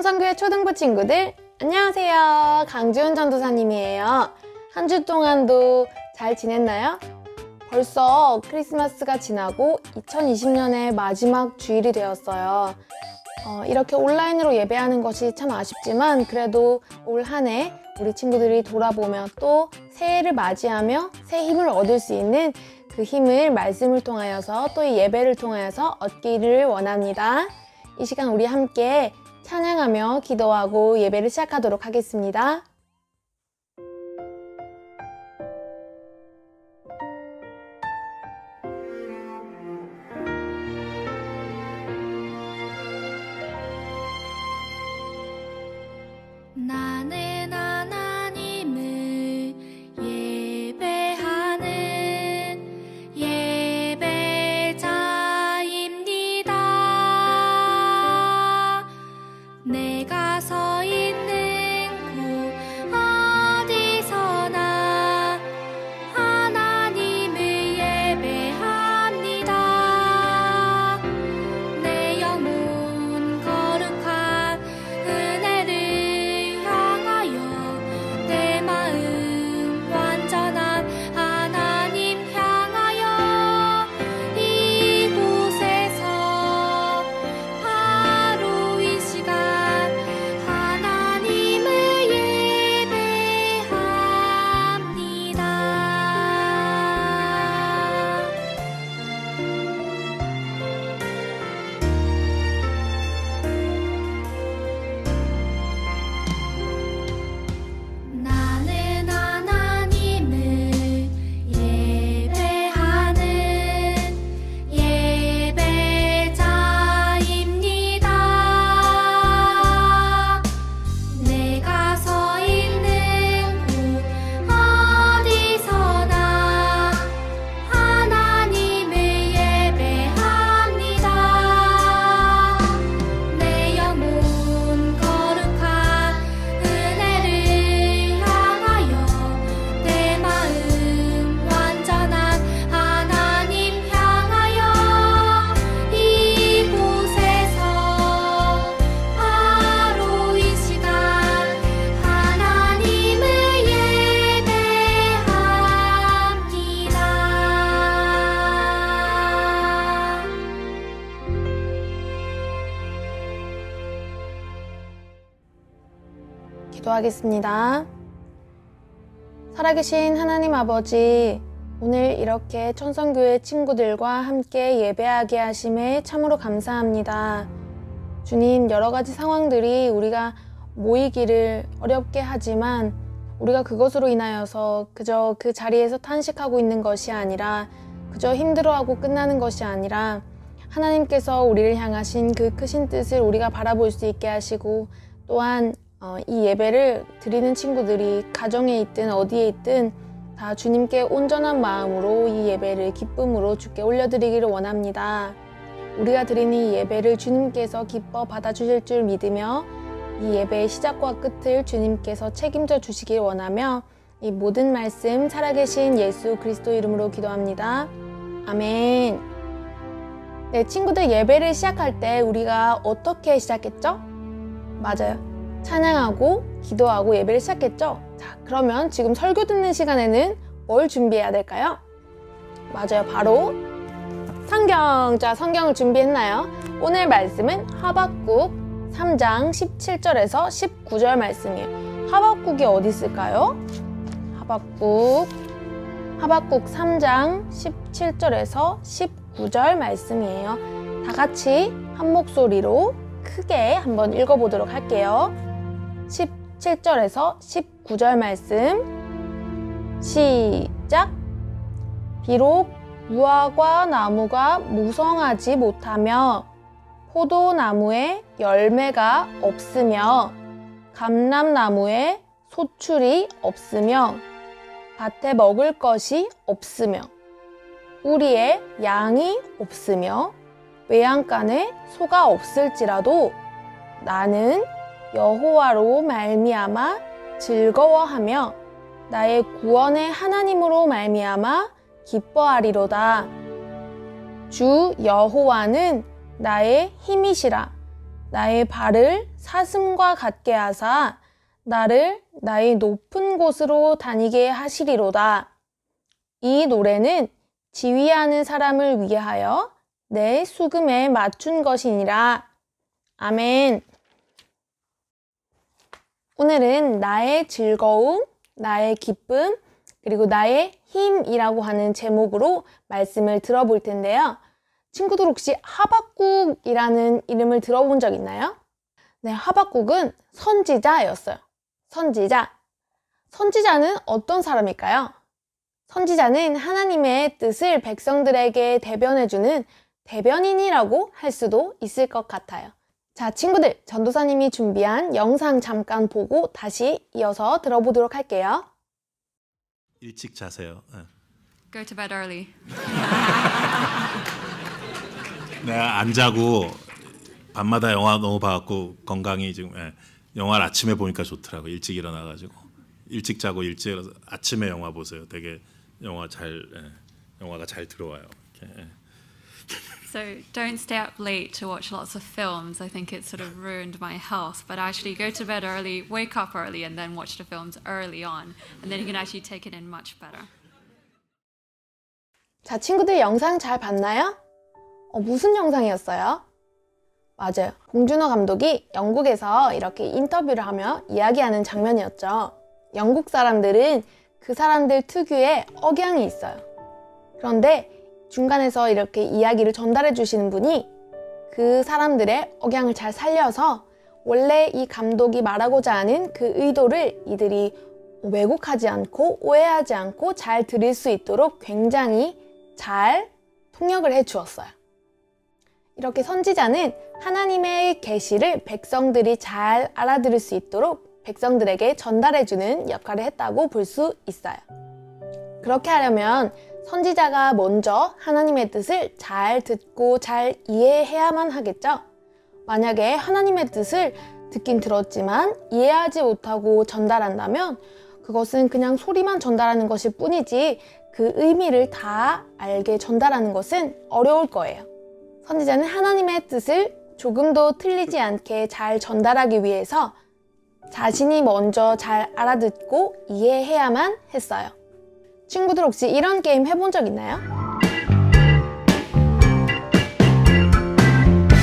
천성교회 초등부 친구들 안녕하세요. 강지훈 전도사님이에요. 한 주 동안도 잘 지냈나요? 벌써 크리스마스가 지나고 2020년의 마지막 주일이 되었어요. 이렇게 온라인으로 예배하는 것이 참 아쉽지만 그래도 올 한 해 우리 친구들이 돌아보며 또 새해를 맞이하며 새 힘을 얻을 수 있는 그 힘을 말씀을 통하여서 또 이 예배를 통하여서 얻기를 원합니다. 이 시간 우리 함께 찬양하며 기도하고 예배를 시작하도록 하겠습니다. 나는 하나님을 예배하는 예배자입니다. 내가 서 있는 곳 어디서나 하나님을 예배합니다. 내 영혼 거룩한 은혜를 향하여 내 마음 완전한 하나님 향하여 이곳에서 바로 이 시간 하나님을 예배합니다. 나는 하나님을 예배하는 예배자입니다. 내가 서 있는 곳 어디서나 하나님을 예배합니다. 내 영혼 거룩한 은혜를 향하여 내 마음 완전한 하나님 향하여 이곳에서 바로 이 시간 하나님을 예배합니다. 기도하겠습니다. 살아계신 하나님 아버지, 오늘 이렇게 천성교회 친구들과 함께 예배하게 하심에 참으로 감사합니다. 주님, 여러 가지 상황들이 우리가 모이기를 어렵게 하지만 우리가 그것으로 인하여서 그저 그 자리에서 탄식하고 있는 것이 아니라 그저 힘들어하고 끝나는 것이 아니라 하나님께서 우리를 향하신 그 크신 뜻을 우리가 바라볼 수 있게 하시고 또한 이 예배를 드리는 친구들이 가정에 있든 어디에 있든 다 주님께 온전한 마음으로 이 예배를 기쁨으로 주께 올려드리기를 원합니다. 우리가 드리는 이 예배를 주님께서 기뻐 받아주실 줄 믿으며 이 예배의 시작과 끝을 주님께서 책임져 주시길 원하며 이 모든 말씀 살아계신 예수 그리스도 이름으로 기도합니다. 아멘. 네, 친구들, 예배를 시작할 때 우리가 어떻게 시작했죠? 맞아요. 찬양하고 기도하고 예배를 시작했죠? 자, 그러면 지금 설교 듣는 시간에는 뭘 준비해야 될까요? 맞아요. 바로 성경. 자, 성경을 준비했나요? 오늘 말씀은 하박국 3장 17절에서 19절 말씀이에요. 하박국이 어디 있을까요? 하박국 3장 17절에서 19절 말씀이에요. 다 같이 한 목소리로 크게 한번 읽어보도록 할게요. 17절에서 19절 말씀 시작. 비록 무화과 나무가 무성하지 못하며 포도나무에 열매가 없으며 감람나무에 소출이 없으며 밭에 먹을 것이 없으며 우리의 양이 없으며 외양간에 소가 없을지라도 나는 여호와로 말미암아 즐거워하며 나의 구원의 하나님으로 말미암아 기뻐하리로다. 주 여호와는 나의 힘이시라. 나의 발을 사슴과 같게 하사 나를 나의 높은 곳으로 다니게 하시리로다. 이 노래는 지휘하는 사람을 위하여 내 수금에 맞춘 것이니라. 아멘. 오늘은 나의 즐거움, 나의 기쁨, 그리고 나의 힘이라고 하는 제목으로 말씀을 들어볼 텐데요. 친구들 혹시 하박국이라는 이름을 들어본 적 있나요? 네, 하박국은 선지자였어요. 선지자. 선지자는 어떤 사람일까요? 선지자는 하나님의 뜻을 백성들에게 대변해주는 대변인이라고 할 수도 있을 것 같아요. 자, 친구들, 전도사님이 준비한 영상 잠깐 보고 다시 이어서 들어보도록 할게요. 일찍 자세요. Go to bed early. 내가 안 자고 밤마다 영화 너무 봐갖고 건강이 지금 영화를 아침에 보니까 좋더라고. 일찍 일어나가지고 일찍 자고 일찍 일어나서 아침에 영화 보세요. 되게 영화가 잘 들어와요. 이렇게. So don't stay up late to watch lots of films. I think it's sort of ruined my health. But actually go to bed early, wake up early, and then watch the films early on. And then you can actually take it in much better. 자, 친구들 영상 잘 봤나요? 무슨 영상이었어요? 맞아요. 봉준호 감독이 영국에서 이렇게 인터뷰를 하며 이야기하는 장면이었죠. 영국 사람들은 그 사람들 특유의 억양이 있어요. 그런데 중간에서 이렇게 이야기를 전달해 주시는 분이 그 사람들의 억양을 잘 살려서 원래 이 감독이 말하고자 하는 그 의도를 이들이 왜곡하지 않고 오해하지 않고 잘 들을 수 있도록 굉장히 잘 통역을 해 주었어요. 이렇게 선지자는 하나님의 계시를 백성들이 잘 알아들을 수 있도록 백성들에게 전달해 주는 역할을 했다고 볼 수 있어요. 그렇게 하려면 선지자가 먼저 하나님의 뜻을 잘 듣고 잘 이해해야만 하겠죠? 만약에 하나님의 뜻을 듣긴 들었지만 이해하지 못하고 전달한다면 그것은 그냥 소리만 전달하는 것일 뿐이지 그 의미를 다 알게 전달하는 것은 어려울 거예요. 선지자는 하나님의 뜻을 조금도 틀리지 않게 잘 전달하기 위해서 자신이 먼저 잘 알아듣고 이해해야만 했어요. 친구들 혹시 이런 게임 해본 적 있나요?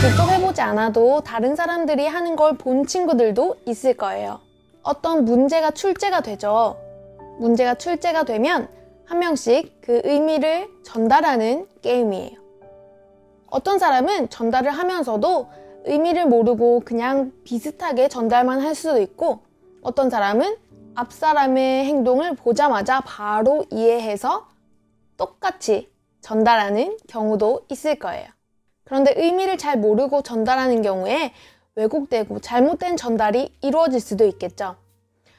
직접 해보지 않아도 다른 사람들이 하는 걸 본 친구들도 있을 거예요. 어떤 문제가 출제가 되죠. 문제가 출제가 되면 한 명씩 그 의미를 전달하는 게임이에요. 어떤 사람은 전달을 하면서도 의미를 모르고 그냥 비슷하게 전달만 할 수도 있고 어떤 사람은 앞 사람의 행동을 보자마자 바로 이해해서 똑같이 전달하는 경우도 있을 거예요. 그런데 의미를 잘 모르고 전달하는 경우에 왜곡되고 잘못된 전달이 이루어질 수도 있겠죠.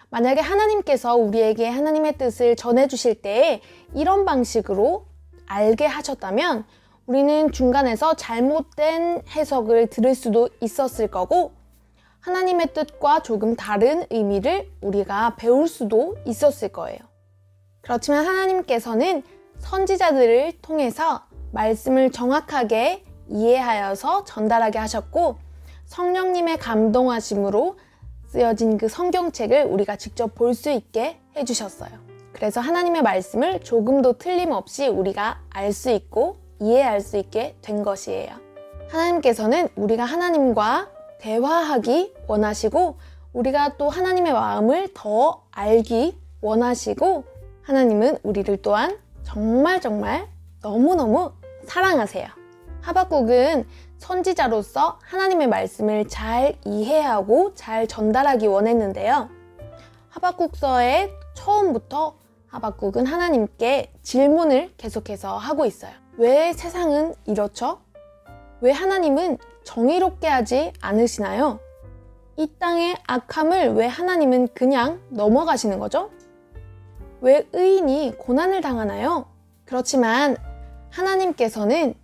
만약에 하나님께서 우리에게 하나님의 뜻을 전해주실 때 이런 방식으로 알게 하셨다면 우리는 중간에서 잘못된 해석을 들을 수도 있었을 거고 하나님의 뜻과 조금 다른 의미를 우리가 배울 수도 있었을 거예요. 그렇지만 하나님께서는 선지자들을 통해서 말씀을 정확하게 이해하여서 전달하게 하셨고 성령님의 감동하심으로 쓰여진 그 성경책을 우리가 직접 볼 수 있게 해주셨어요. 그래서 하나님의 말씀을 조금도 틀림없이 우리가 알 수 있고 이해할 수 있게 된 것이에요. 하나님께서는 우리가 하나님과 대화하기 원하시고 우리가 또 하나님의 마음을 더 알기 원하시고 하나님은 우리를 또한 정말 너무너무 사랑하세요. 하박국은 선지자로서 하나님의 말씀을 잘 이해하고 잘 전달하기 원했는데요. 하박국서의 처음부터 하박국은 하나님께 질문을 계속해서 하고 있어요. 왜 세상은 이렇죠? 왜 하나님은 정의롭게 하지 않으시나요? 이 땅의 악함을 왜 하나님은 그냥 넘어가시는 거죠? 왜 의인이 고난을 당하나요? 그렇지만 하나님께서는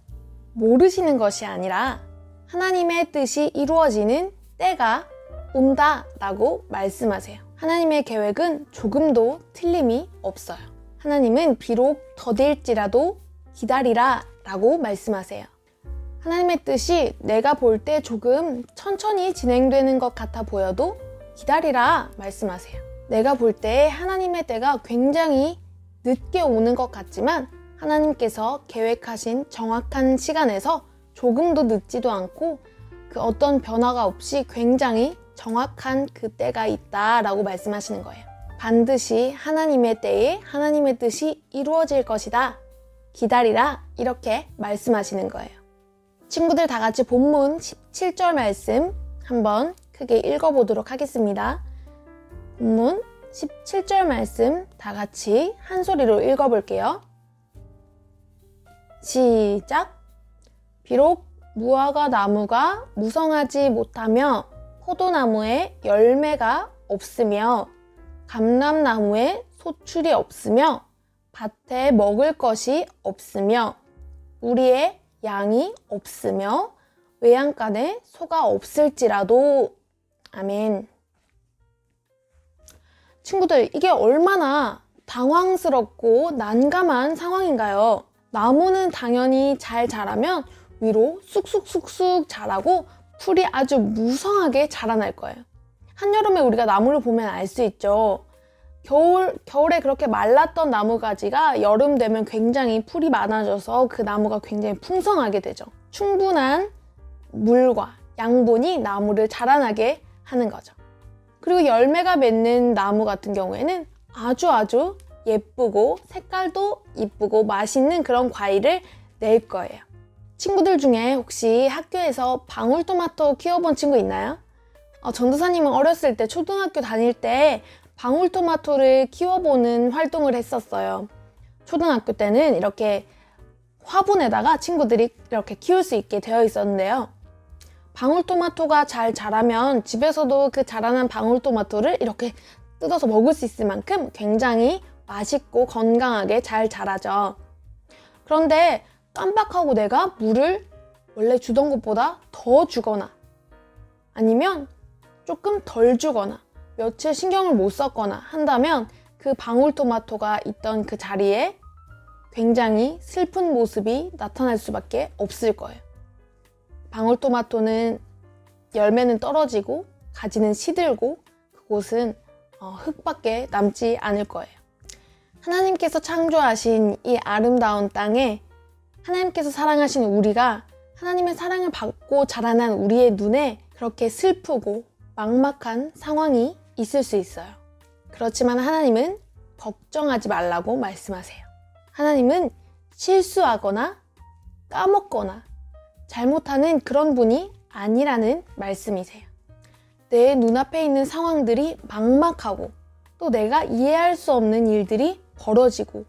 모르시는 것이 아니라 하나님의 뜻이 이루어지는 때가 온다라고 말씀하세요. 하나님의 계획은 조금도 틀림이 없어요. 하나님은 비록 더딜지라도 기다리라 라고 말씀하세요. 하나님의 뜻이 내가 볼 때 조금 천천히 진행되는 것 같아 보여도 기다리라 말씀하세요. 내가 볼 때 하나님의 때가 굉장히 늦게 오는 것 같지만 하나님께서 계획하신 정확한 시간에서 조금도 늦지도 않고 그 어떤 변화가 없이 굉장히 정확한 그 때가 있다라고 말씀하시는 거예요. 반드시 하나님의 때에 하나님의 뜻이 이루어질 것이다. 기다리라. 이렇게 말씀하시는 거예요. 친구들 다 같이 본문 17절 말씀 한번 크게 읽어보도록 하겠습니다. 본문 17절 말씀 다 같이 한 소리로 읽어볼게요. 시작! 비록 무화과 나무가 무성하지 못하며 포도나무에 열매가 없으며 감람나무에 소출이 없으며 밭에 먹을 것이 없으며 우리의 양이 없으며 외양간에 소가 없을지라도. 아멘. 친구들, 이게 얼마나 당황스럽고 난감한 상황인가요? 나무는 당연히 잘 자라면 위로 쑥쑥쑥쑥 자라고 풀이 아주 무성하게 자라날 거예요. 한여름에 우리가 나무를 보면 알 수 있죠. 겨울에 그렇게 말랐던 나무가지가 여름 되면 굉장히 풀이 많아져서 그 나무가 굉장히 풍성하게 되죠. 충분한 물과 양분이 나무를 자라나게 하는 거죠. 그리고 열매가 맺는 나무 같은 경우에는 아주 예쁘고 색깔도 이쁘고 맛있는 그런 과일을 낼 거예요. 친구들 중에 혹시 학교에서 방울토마토 키워본 친구 있나요? 전도사님은 어렸을 때 초등학교 다닐 때 방울토마토를 키워보는 활동을 했었어요. 초등학교 때는 이렇게 화분에다가 친구들이 이렇게 키울 수 있게 되어 있었는데요. 방울토마토가 잘 자라면 집에서도 그 자라난 방울토마토를 이렇게 뜯어서 먹을 수 있을 만큼 굉장히 맛있고 건강하게 잘 자라죠. 그런데 깜빡하고 내가 물을 원래 주던 것보다 더 주거나 아니면 조금 덜 주거나 며칠 신경을 못 썼거나 한다면 그 방울토마토가 있던 그 자리에 굉장히 슬픈 모습이 나타날 수밖에 없을 거예요. 방울토마토는 열매는 떨어지고 가지는 시들고 그곳은 흙밖에 남지 않을 거예요. 하나님께서 창조하신 이 아름다운 땅에 하나님께서 사랑하신 우리가 하나님의 사랑을 받고 자라난 우리의 눈에 그렇게 슬프고 막막한 상황이 있을 수 있어요. 그렇지만 하나님은 걱정하지 말라고 말씀하세요. 하나님은 실수하거나 까먹거나 잘못하는 그런 분이 아니라는 말씀이세요. 내 눈앞에 있는 상황들이 막막하고 또 내가 이해할 수 없는 일들이 벌어지고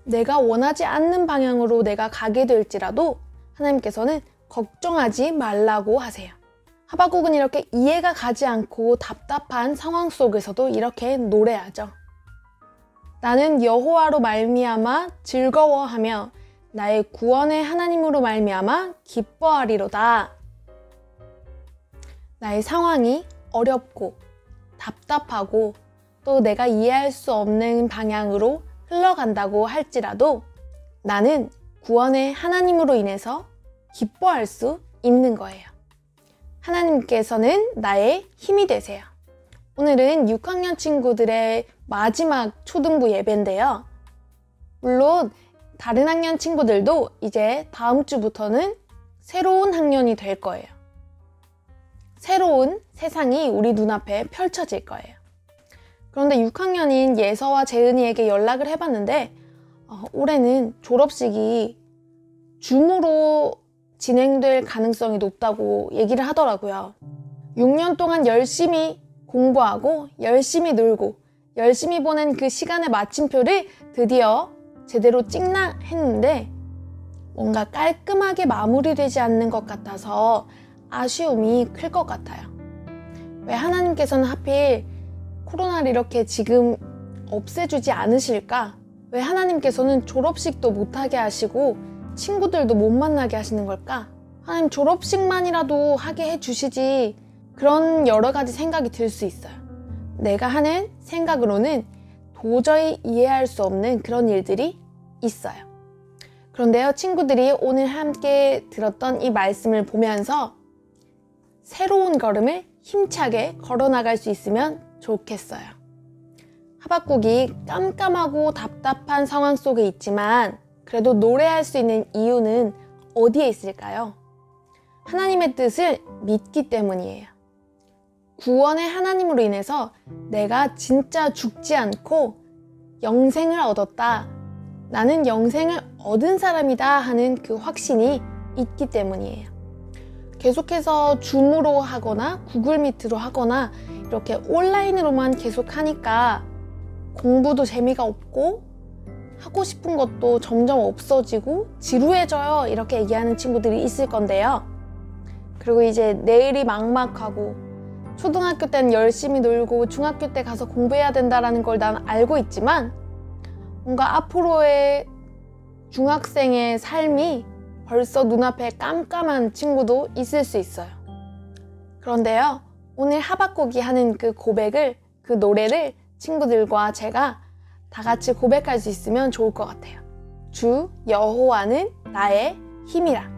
내가 원하지 않는 방향으로 내가 가게 될지라도 하나님께서는 걱정하지 말라고 하세요. 하박국은 이렇게 이해가 가지 않고 답답한 상황 속에서도 이렇게 노래하죠. 나는 여호와로 말미암아 즐거워하며 나의 구원의 하나님으로 말미암아 기뻐하리로다. 나의 상황이 어렵고 답답하고 또 내가 이해할 수 없는 방향으로 흘러간다고 할지라도 나는 구원의 하나님으로 인해서 기뻐할 수 있는 거예요. 하나님께서는 나의 힘이 되세요. 오늘은 6학년 친구들의 마지막 초등부 예배인데요. 물론 다른 학년 친구들도 이제 다음 주부터는 새로운 학년이 될 거예요. 새로운 세상이 우리 눈앞에 펼쳐질 거예요. 그런데 6학년인 예서와 재은이에게 연락을 해봤는데 올해는 졸업식이 줌으로 진행될 가능성이 높다고 얘기를 하더라고요. 6년 동안 열심히 공부하고 열심히 놀고 열심히 보낸 그 시간의 마침표를 드디어 제대로 찍나 했는데 뭔가 깔끔하게 마무리되지 않는 것 같아서 아쉬움이 클 것 같아요. 왜 하나님께서는 하필 코로나를 이렇게 지금 없애주지 않으실까? 왜 하나님께서는 졸업식도 못하게 하시고 친구들도 못 만나게 하시는 걸까? 하나님 졸업식만이라도 하게 해주시지. 그런 여러 가지 생각이 들 수 있어요. 내가 하는 생각으로는 도저히 이해할 수 없는 그런 일들이 있어요. 그런데요, 친구들이 오늘 함께 들었던 이 말씀을 보면서 새로운 걸음을 힘차게 걸어나갈 수 있으면 좋겠어요. 하박국이 깜깜하고 답답한 상황 속에 있지만 그래도 노래할 수 있는 이유는 어디에 있을까요? 하나님의 뜻을 믿기 때문이에요. 구원의 하나님으로 인해서 내가 진짜 죽지 않고 영생을 얻었다. 나는 영생을 얻은 사람이다 하는 그 확신이 있기 때문이에요. 계속해서 줌으로 하거나 구글 미트로 하거나 이렇게 온라인으로만 계속 하니까 공부도 재미가 없고 하고 싶은 것도 점점 없어지고 지루해져요. 이렇게 얘기하는 친구들이 있을 건데요. 그리고 이제 내일이 막막하고 초등학교 때는 열심히 놀고 중학교 때 가서 공부해야 된다는 걸 난 알고 있지만 뭔가 앞으로의 중학생의 삶이 벌써 눈앞에 깜깜한 친구도 있을 수 있어요. 그런데요, 오늘 하박국이 하는 그 고백을, 그 노래를 친구들과 제가 다 같이 고백할 수 있으면 좋을 것 같아요. 주 여호와는 나의 힘이라.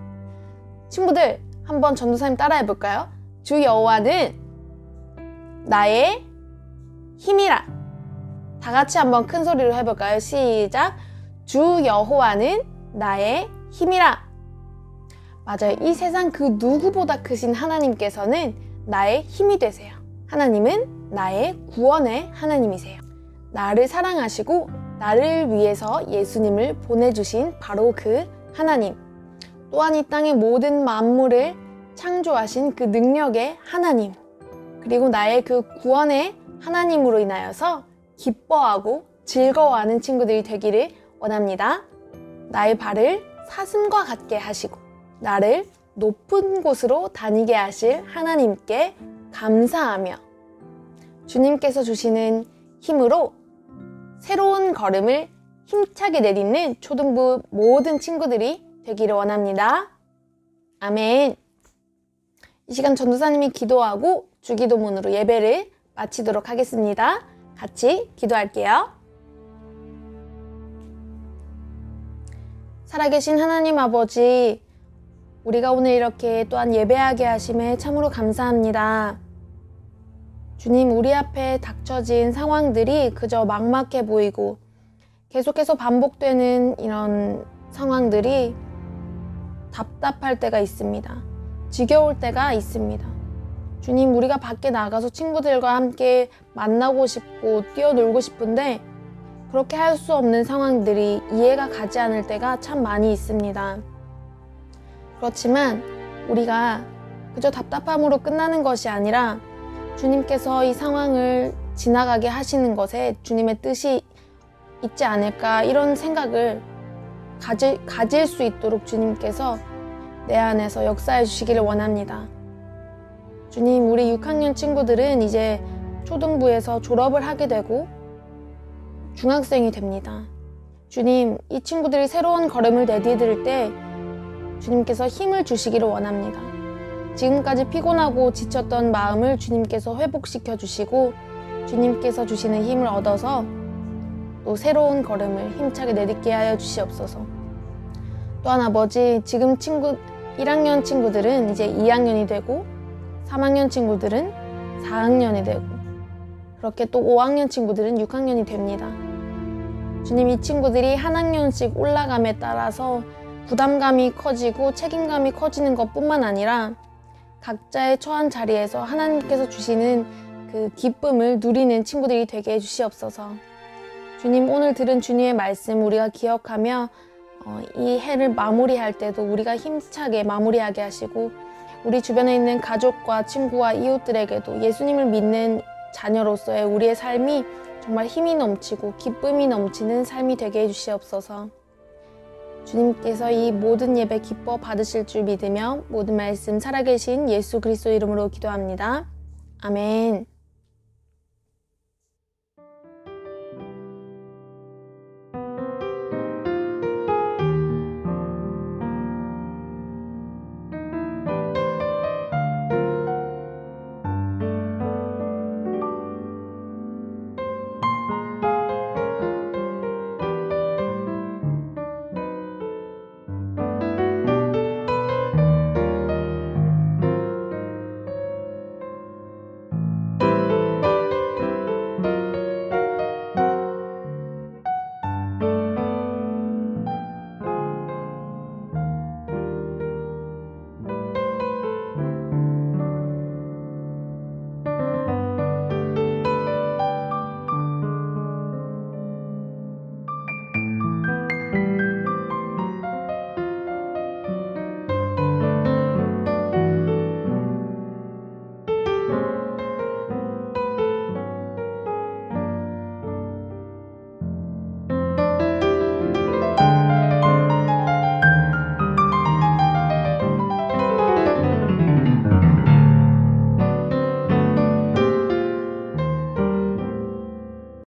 친구들, 한번 전도사님 따라해 볼까요? 주 여호와는 나의 힘이라. 다 같이 한번 큰 소리로 해볼까요? 시작. 주 여호와는 나의 힘이라. 맞아요. 이 세상 그 누구보다 크신 하나님께서는 나의 힘이 되세요. 하나님은 나의 구원의 하나님이세요. 나를 사랑하시고 나를 위해서 예수님을 보내주신 바로 그 하나님. 또한 이 땅의 모든 만물을 창조하신 그 능력의 하나님. 그리고 나의 그 구원의 하나님으로 인하여서 기뻐하고 즐거워하는 친구들이 되기를 원합니다. 나의 발을 사슴과 같게 하시고 나를 높은 곳으로 다니게 하실 하나님께 감사하며 주님께서 주시는 힘으로 새로운 걸음을 힘차게 내딛는 초등부 모든 친구들이 되기를 원합니다. 아멘. 이 시간 전도사님이 기도하고 주기도문으로 예배를 마치도록 하겠습니다. 같이 기도할게요. 살아계신 하나님 아버지, 우리가 오늘 이렇게 또한 예배하게 하심에 참으로 감사합니다. 주님, 우리 앞에 닥쳐진 상황들이 그저 막막해 보이고 계속해서 반복되는 이런 상황들이 답답할 때가 있습니다. 지겨울 때가 있습니다. 주님, 우리가 밖에 나가서 친구들과 함께 만나고 싶고 뛰어놀고 싶은데 그렇게 할 수 없는 상황들이 이해가 가지 않을 때가 참 많이 있습니다. 그렇지만 우리가 그저 답답함으로 끝나는 것이 아니라 주님께서 이 상황을 지나가게 하시는 것에 주님의 뜻이 있지 않을까, 이런 생각을 가질 수 있도록 주님께서 내 안에서 역사해 주시기를 원합니다. 주님, 우리 6학년 친구들은 이제 초등부에서 졸업을 하게 되고 중학생이 됩니다. 주님, 이 친구들이 새로운 걸음을 내디딜 때 주님께서 힘을 주시기를 원합니다. 지금까지 피곤하고 지쳤던 마음을 주님께서 회복시켜 주시고 주님께서 주시는 힘을 얻어서 또 새로운 걸음을 힘차게 내딛게 하여 주시옵소서. 또한 아버지, 지금 1학년 친구들은 이제 2학년이 되고 3학년 친구들은 4학년이 되고 그렇게 또 5학년 친구들은 6학년이 됩니다. 주님, 이 친구들이 한 학년씩 올라감에 따라서 부담감이 커지고 책임감이 커지는 것뿐만 아니라 각자의 처한 자리에서 하나님께서 주시는 그 기쁨을 누리는 친구들이 되게 해주시옵소서. 주님, 오늘 들은 주님의 말씀 우리가 기억하며 이 해를 마무리할 때도 우리가 힘차게 마무리하게 하시고 우리 주변에 있는 가족과 친구와 이웃들에게도 예수님을 믿는 자녀로서의 우리의 삶이 정말 힘이 넘치고 기쁨이 넘치는 삶이 되게 해주시옵소서. 주님께서 이 모든 예배 기뻐 받으실 줄 믿으며 모든 말씀 살아계신 예수 그리스도 이름으로 기도합니다. 아멘.